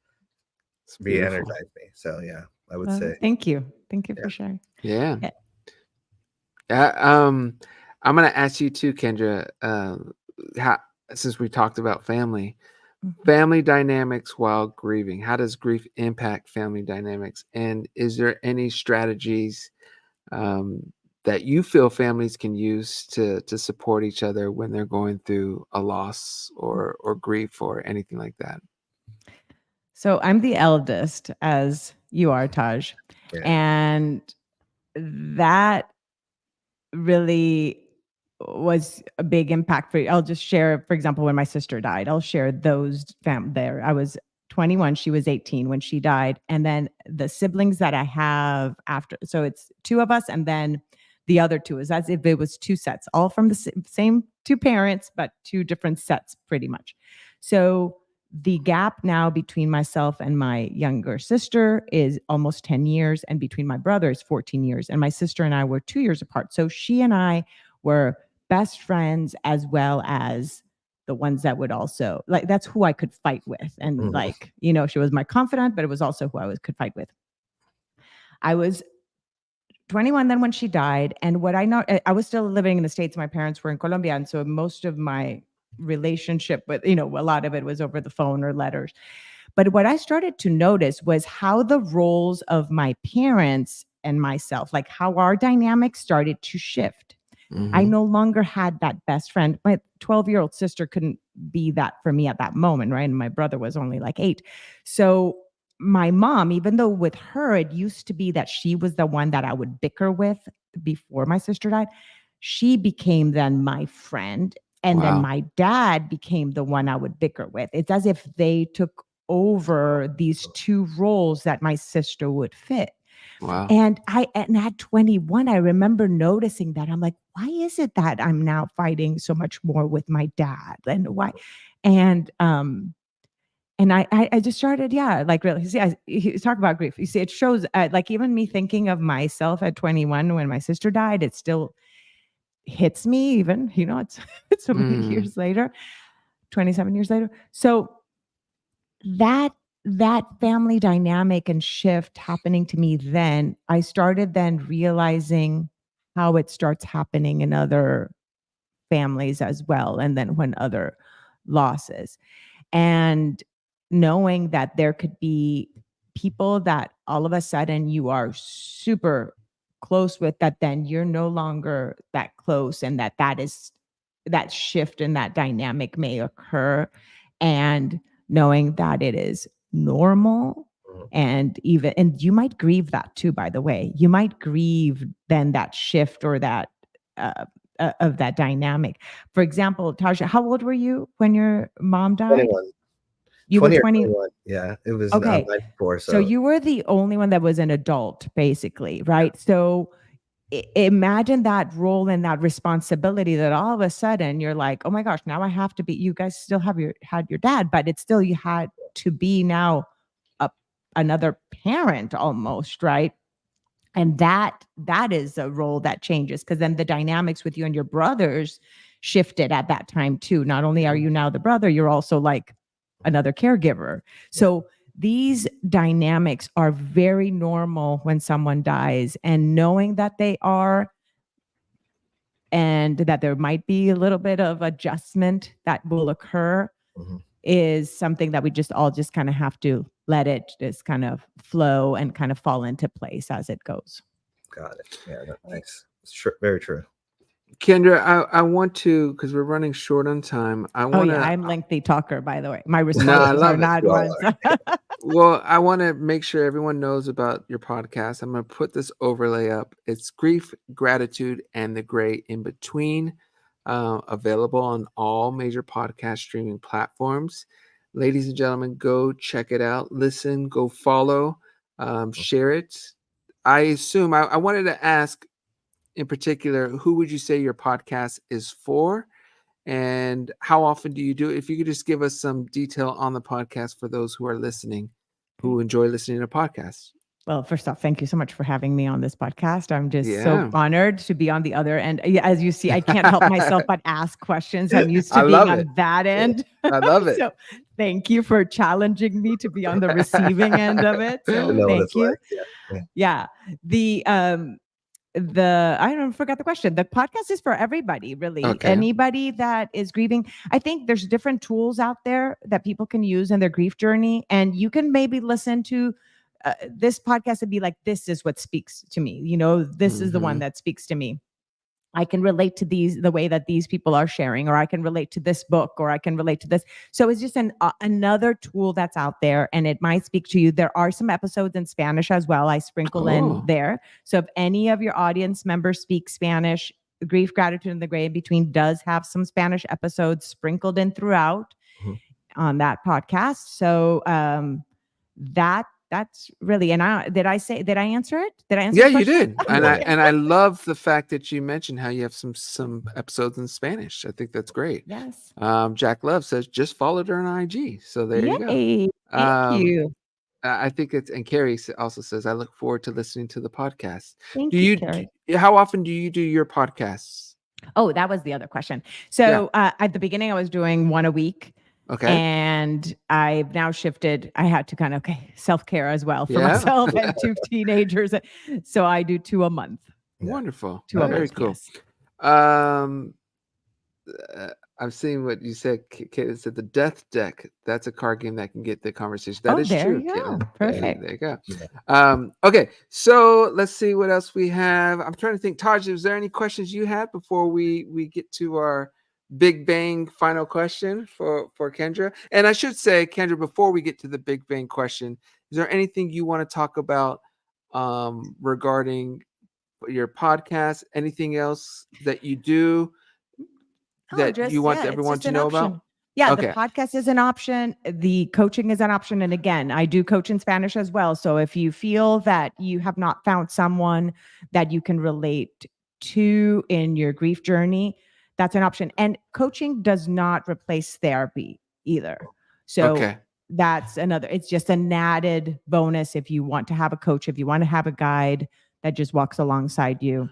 It's beautiful. re-energized me. So yeah, I would say, Thank you. Thank you yeah. for sharing. Yeah. Yeah. I'm gonna ask you too, Kendra. How, since we talked about family dynamics while grieving, how does grief impact family dynamics? And is there any strategies that you feel families can use to support each other when they're going through a loss or grief or anything like that? So I'm the eldest, as you are, Taj. Yeah. And that really was a big impact for you. I'll just share, for example, when my sister died, I'll share those there. I was 21, she was 18 when she died. And then the siblings that I have after, so it's two of us, and then the other two is as if it was two sets, all from the same two parents, but two different sets pretty much. So the gap now between myself and my younger sister is almost 10 years, and between my brother is 14 years. And my sister and I were 2 years apart. So she and I were best friends, as well as the ones that would also, like, that's who I could fight with. And like, you know, she was my confidant, but it was also who could fight with. I was 21 then when she died. And what I know, I was still living in the States. My parents were in Colombia. And so most of my relationship with, you know, a lot of it was over the phone or letters. But what I started to notice was how the roles of my parents and myself, like how our dynamics started to shift. I Mm-hmm. no longer had that best friend. My 12-year-old sister couldn't be that for me at that moment, right? And my brother was only like 8. So my mom, even though with her, it used to be that she was the one that I would bicker with before my sister died, she became then my friend. And then Wow. my dad became the one I would bicker with. It's as if they took over these two roles that my sister would fit. Wow. And at 21, I remember noticing that. I'm like, why is it that I'm now fighting so much more with my dad? And why? And I just started, yeah, like really. See, you talk about grief. You see, it shows, like even me thinking of myself at 21 when my sister died, it still hits me. Even it's it's so many Mm. years later, 27 years later. So that that family dynamic and shift happening to me, then I started then realizing how it starts happening in other families as well, and then when other losses, and knowing that there could be people that all of a sudden you are super close with, that then you're no longer that close, and that shift and that dynamic may occur, and knowing that it is normal. And you might grieve that too, by the way. You might grieve then that shift or that uh, of that dynamic. For example, Tasha, how old were you when your mom died? 21, You were 20 or 20. 21. Yeah, it was Okay. 94. So So you were the only one that was an adult, basically, right? So imagine that role and that responsibility, that all of a sudden you're like, oh my gosh, now I have to be, you guys still had your dad, but it's still, you had to be now a, another parent almost, right? And that is a role that changes, because then the dynamics with you and your brothers shifted at that time too. Not only are you now the brother, you're also like another caregiver. So these dynamics are very normal when someone dies, and knowing that they are, and that there might be a little bit of adjustment that will occur, mhm, is something that we just all just kind of have to let it just kind of flow and kind of fall into place as it goes. got it. Yeah, that's nice. It's very true. Kendra, I want to, because we're running short on time. I Oh want yeah, to. I'm lengthy talker, by the way. My No, I responses are love it. not You all ones. are. Well, I want to make sure everyone knows about your podcast. I'm going to put this overlay up. It's Grief, Gratitude, and the Gray in Between, available on all major podcast streaming platforms. Ladies and gentlemen, go check it out. Listen, go follow, share it. I assume I wanted to ask in particular, who would you say your podcast is for? And how often do you do it? If you could just give us some detail on the podcast for those who are listening, Okay. who enjoy listening to podcasts. Well, first off, thank you so much for having me on this podcast. I'm just so Yeah, honored to be on the other end. Yeah, as you see, I can't help myself but ask questions. I'm used I to being love it. on that end. I love it. So thank you for challenging me to be on the receiving end of it. To So know what thank it's you. like. Yeah. Yeah. The I don't forgot the question. The podcast is for everybody, really. Okay. Anybody that is grieving. I think there's different tools out there that people can use in their grief journey, and you can maybe listen to this podcast and be like, "This is what speaks to me." This is the one Mhm. that speaks to me. I can relate to the way that these people are sharing, or I can relate to this book, or I can relate to this. So it's just another tool that's out there, and it might speak to you. There are some episodes in Spanish as well. I sprinkle in Oh, there. So if any of your audience members speak Spanish, Grief, Gratitude, and the Gray in Between does have some Spanish episodes sprinkled in throughout Mhm. on that podcast. So that's really. And did I answer it? Did I answer yeah, the you question? did, and Okay. I love the fact that you mentioned how you have some episodes in Spanish. I think that's great. Yes. Jack Love says just followed her on IG, so there you go. Yay. Thank Um, you. I think it's, and Carrie also says, I look forward to listening to the podcast. Do Thank you, you, Carrie. how often do you do your podcasts? Oh, that was the other question. Yeah. So at the beginning, I was doing one a week, Okay. and I've now shifted. I had to kind of self care as well for Yeah. myself and two teenagers. So I do two a month. Yeah. Wonderful. Two a Nice. Very month. cool. Yes. Um, I'm seeing what you said. It said the Death Deck. That's a card game that can get the conversation. That Oh, is there true, you go. Caitlin. Perfect. There you go. Yeah. Okay, so let's see what else we have. I'm trying to think. Taj, is there any questions you had before we get to our Big Bang final question for Kendra? And I should say, Kendra, before we get to the Big Bang question, is there anything you want to talk about regarding your podcast? Anything else that you do Oh, that you just want it's everyone just to an know about? option. Yeah, the Okay. podcast is an option. The coaching is an option. And again, I do coach in Spanish as well. So if you feel that you have not found someone that you can relate to in your grief journey, that's an option. And coaching does not replace therapy either. So Okay. that's another, it's just an added bonus if you want to have a coach, if you want to have a guide that just walks alongside you.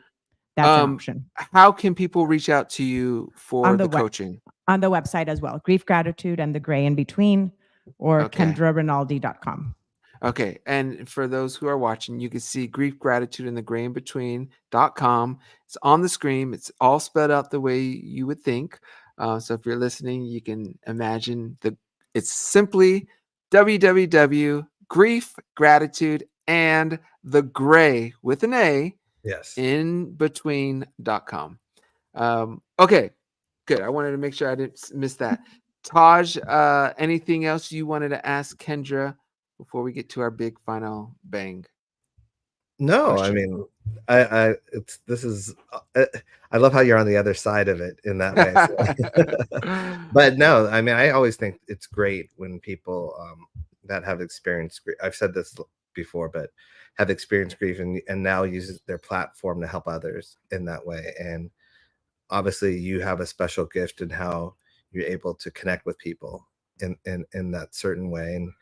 That's an option. How can people reach out to you for On the the web coaching? on the website as well. Grief, Gratitude, and the Gray in Between, or Okay. KendraRinaldi.com. Okay. And for those who are watching, you can see Grief, Gratitude, and the Gray in Between.com. It's on the screen. It's all spelled out the way you would think. So if you're listening, you can imagine it's simply www.grief, gratitude, and the gray with an A Yes. in between.com. Okay, good. I wanted to make sure I didn't miss that. Taj, anything else you wanted to ask Kendra before we get to our big final bang? No, I Question. mean, this is, I love how you're on the other side of it in that way. So. But no, I mean, I always think it's great when people that have experienced grief, I've said this before, but have experienced grief and now uses their platform to help others in that way. And obviously you have a special gift in how you're able to connect with people in that certain way. And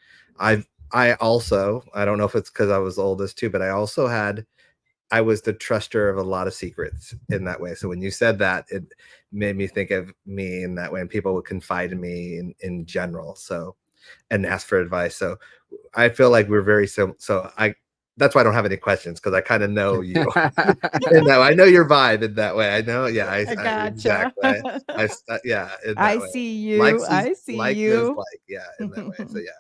I also, I don't know if it's because I was oldest too, but I was the truster of a lot of secrets in that way. So when you said that, it made me think of me in that way, and people would confide in me in general. So, and ask for advice. So I feel like we're very similar. So that's why I don't have any questions, because I kind of know you in that way. I know your vibe in that way. I know. Yeah, I gotcha. exactly. Yeah, in that I way. see you. Likes is I see like is you. like, yeah, in that way. So yeah.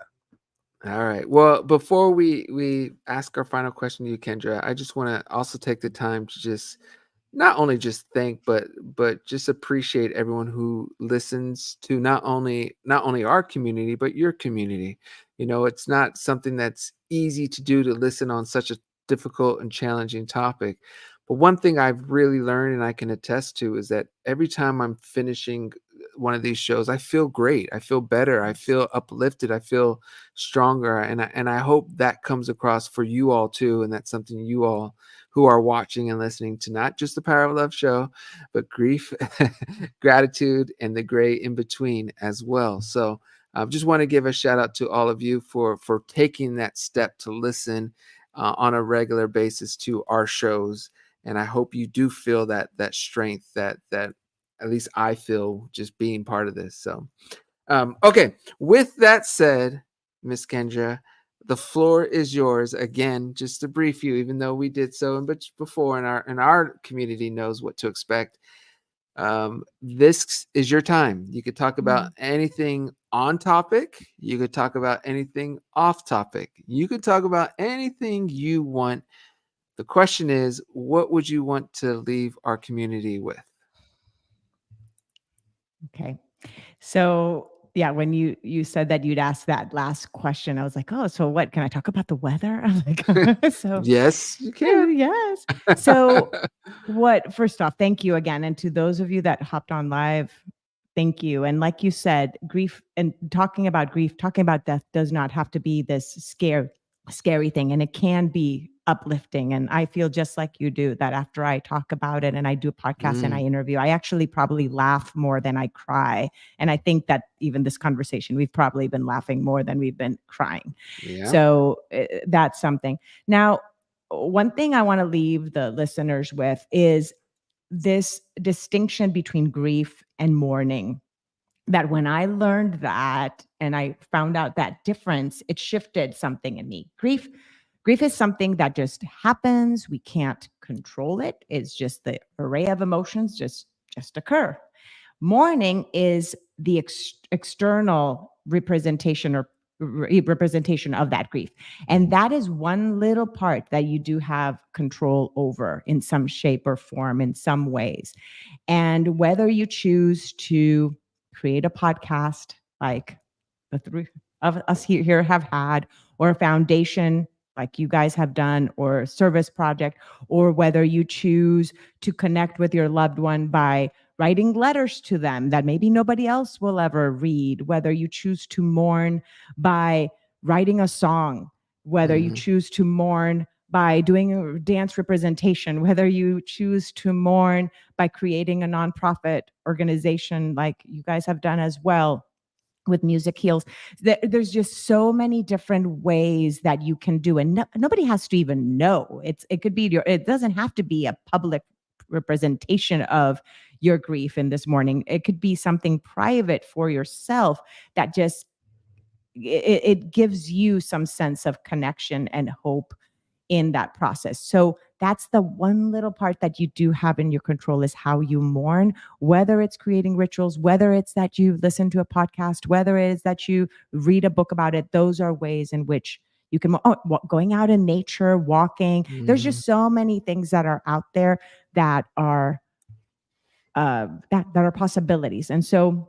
All right. Well, before we ask our final question to you, Kendra, I just want to also take the time to just not only just thank, but just appreciate everyone who listens to not only our community, but your community. It's not something that's easy to do, to listen on such a difficult and challenging topic. But one thing I've really learned and I can attest to is that every time I'm finishing one of these shows, I feel great. I feel better. I feel uplifted. I feel stronger. And I hope that comes across for you all too. And that's something you all who are watching and listening to not just the Power of Love show, but grief, gratitude, and the gray in between as well. So I just want to give a shout out to all of you for taking that step to listen on a regular basis to our shows. And I hope you do feel that strength that at least I feel just being part of this. So, okay. With that said, Miss Kendra, the floor is yours again. Just to brief you, even though we did so before, and our community knows what to expect. This is your time. You could talk about anything on topic. You could talk about anything off topic. You could talk about anything you want. The question is, what would you want to leave our community with? Okay. So yeah, when you said that you'd ask that last question, I was like, oh, so what? Can I talk about the weather? I'm like, so Yes, you can. yes. So first off, thank you again. And to those of you that hopped on live, thank you. And like you said, grief and talking about death does not have to be this scary thing. And it can be uplifting. And I feel just like you do, that after I talk about it and I do a podcast and I interview, I actually probably laugh more than I cry. And I think that even this conversation, we've probably been laughing more than we've been crying. Yeah. So that's something. Now, one thing I want to leave the listeners with is this distinction between grief and mourning. That when I learned that and I found out that difference, it shifted something in me. Grief is something that just happens. We can't control it. It's just the array of emotions just occur. Mourning is the external representation or representation of that grief. And that is one little part that you do have control over in some shape or form, in some ways. And whether you choose to create a podcast like the three of us here have had, or a foundation like you guys have done, or a service project, or whether you choose to connect with your loved one by writing letters to them that maybe nobody else will ever read, whether you choose to mourn by writing a song, whether you choose to mourn by doing a dance representation, whether you choose to mourn by creating a nonprofit organization like you guys have done as well with Music Heals. There's just so many different ways that you can do, and nobody has to even know. It could be it doesn't have to be a public representation of your grief in this morning. It could be something private for yourself that just it gives you some sense of connection and hope in that process. So that's the one little part that you do have in your control, is how you mourn, whether it's creating rituals, whether it's that you listen to a podcast, whether it is that you read a book about it. Those are ways in which you can, going out in nature, walking. There's just so many things that are out there that are that are possibilities. And so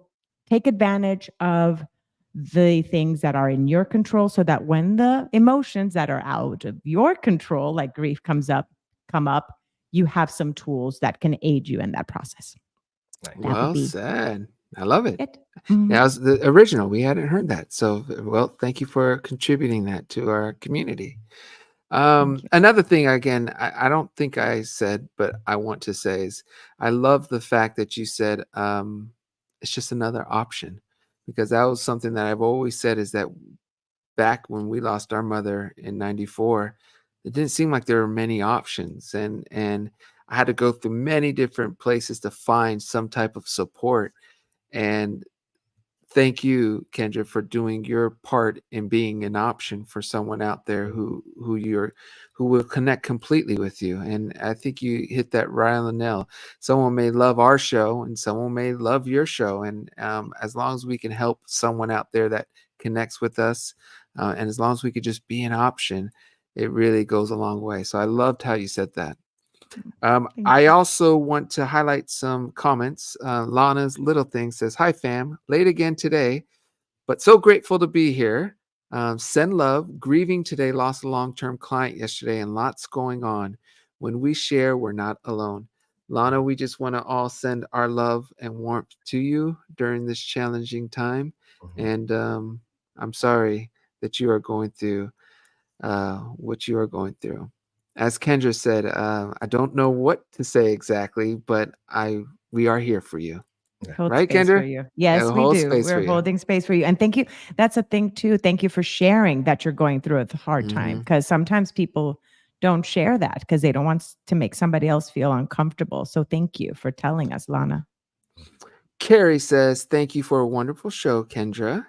take advantage of the things that are in your control, so that when the emotions that are out of your control, like grief come up, you have some tools that can aid you in that process. Well said. I love it. Mm-hmm. That was the original. We hadn't heard that. So, well, thank you for contributing that to our community. Another thing, again, I don't think I said, but I want to say is I love the fact that you said it's just another option, because that was something that I've always said, is that back when we lost our mother in 94, it didn't seem like there were many options. And I had to go through many different places to find some type of support. And thank you, Kendra, for doing your part in being an option for someone out there who will connect completely with you. And I think you hit that right on the nail. Someone may love our show and someone may love your show. And as long as we can help someone out there that connects with us, and as long as we could just be an option, it really goes a long way. So I loved how you said that. Thank I you. also want to highlight some comments. Lana's Little Thing says, "Hi, fam. Late again today, but so grateful to be here. Send love. Grieving today. Lost a long-term client yesterday and lots going on. When we share, we're not alone." Lana, we just want to all send our love and warmth to you during this challenging time. Mhm. And I'm sorry that you are going through what you are going through. As Kendra said, I don't know what to say exactly, but we are here for you. Yeah. Hold Right, space for Kendra? you. Yes, we Hold do. space for We're you. holding space for you. And thank you. That's a thing too. Thank you for sharing that you're going through a hard time, Mhm. because sometimes people don't share that because they don't want to make somebody else feel uncomfortable. So thank you for telling us, Lana. Carrie says, "Thank you for a wonderful show, Kendra."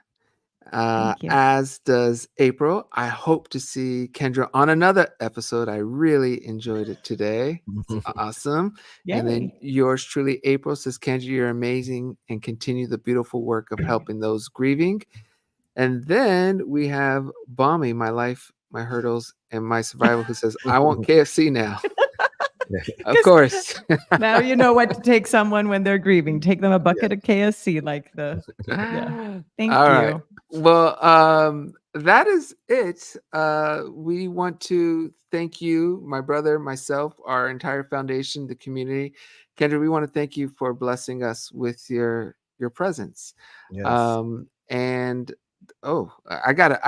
Thank you. As does April. "I hope to see Kendra on another episode. I really enjoyed it today." It's awesome. And then Yay. yours truly, April, says, "Kendra, you're amazing and continue the beautiful work of helping those grieving." And then we have Bommy, my life, my hurdles, and my survival, who says, "I want KFC now." Of Because course. now you know what to take someone when they're grieving. Take them a bucket of KFC, like the, yeah. Thank All right. you. Well, that is it. We want to thank you, my brother, myself, our entire foundation, the community. Kendra, we want to thank you for blessing us with your presence. Yes. And oh, I gotta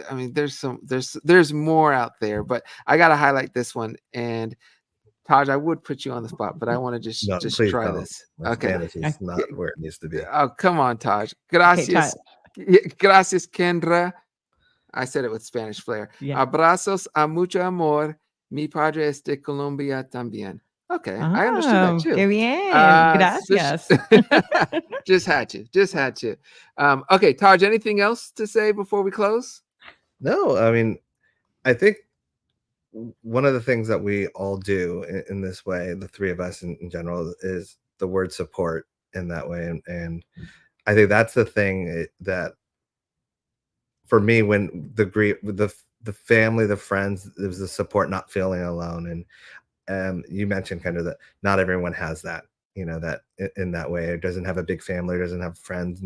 I mean, there's more out there, but I gotta highlight this one. And Taj, I would put you on the spot, but I want to just No, just please try don't. this. My Okay. Spanish is not where it needs to be. Oh, come on, Taj. Okay, Todd. Gracias. Gracias, Kendra. I said it with Spanish flair. Yeah. Abrazos a mucho amor. Mi padre es de Colombia también. Okay, I understood that Oh, too. qué bien. Just, Gracias. just had to. Just had to. Okay, Taj, anything else to say before we close? No, I mean, I think one of the things that we all do in this way, the three of us in general, is the word support in that way. And I think that's the thing that for me, when the family, the friends, there was the support, not feeling alone. And you mentioned kind of that not everyone has that, that in that way, it doesn't have a big family, doesn't have friends.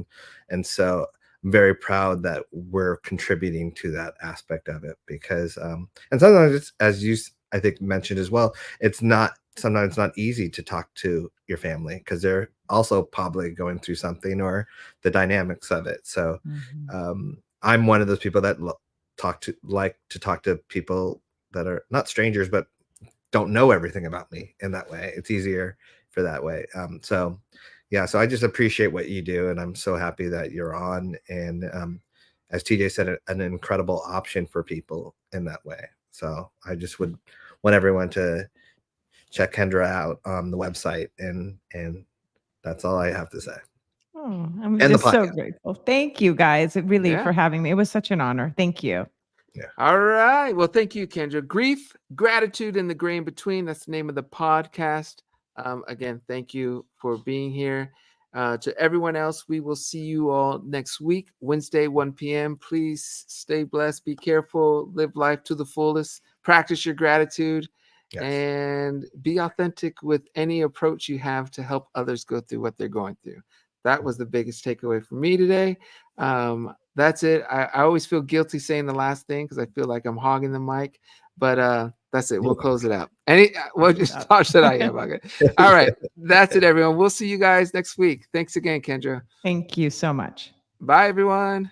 And so I'm very proud that we're contributing to that aspect of it, because and sometimes it's, as I think mentioned as well, sometimes it's not easy to talk to your family because they're also probably going through something, or the dynamics of it. So Mhm. I'm one of those people that like to talk to people that are not strangers, but don't know everything about me in that way. It's easier for that way. So yeah, so I just appreciate what you do, and I'm so happy that you're on. And as TJ said, an incredible option for people in that way. So I just would want everyone to check Kendra out on the website, and that's all I have to say. Oh, I'm And the just so podcast. grateful. Thank you guys, really, Yeah. for having me. It was such an honor. Thank you. Yeah. All right. Well, thank you, Kendra. Grief, Gratitude, and the Gray in Between. That's the name of the podcast. Again, thank you for being here. To everyone else, we will see you all next week, Wednesday, 1 p.m. Please stay blessed, be careful, live life to the fullest, practice your gratitude, Yes. and be authentic with any approach you have to help others go through what they're going through. That was the biggest takeaway for me today. That's it. I always feel guilty saying the last thing because I feel like I'm hogging the mic, but that's it. We'll close it out. Well, just Tosh said I am. Okay. All right. That's it, everyone. We'll see you guys next week. Thanks again, Kendra. Thank you so much. Bye, everyone.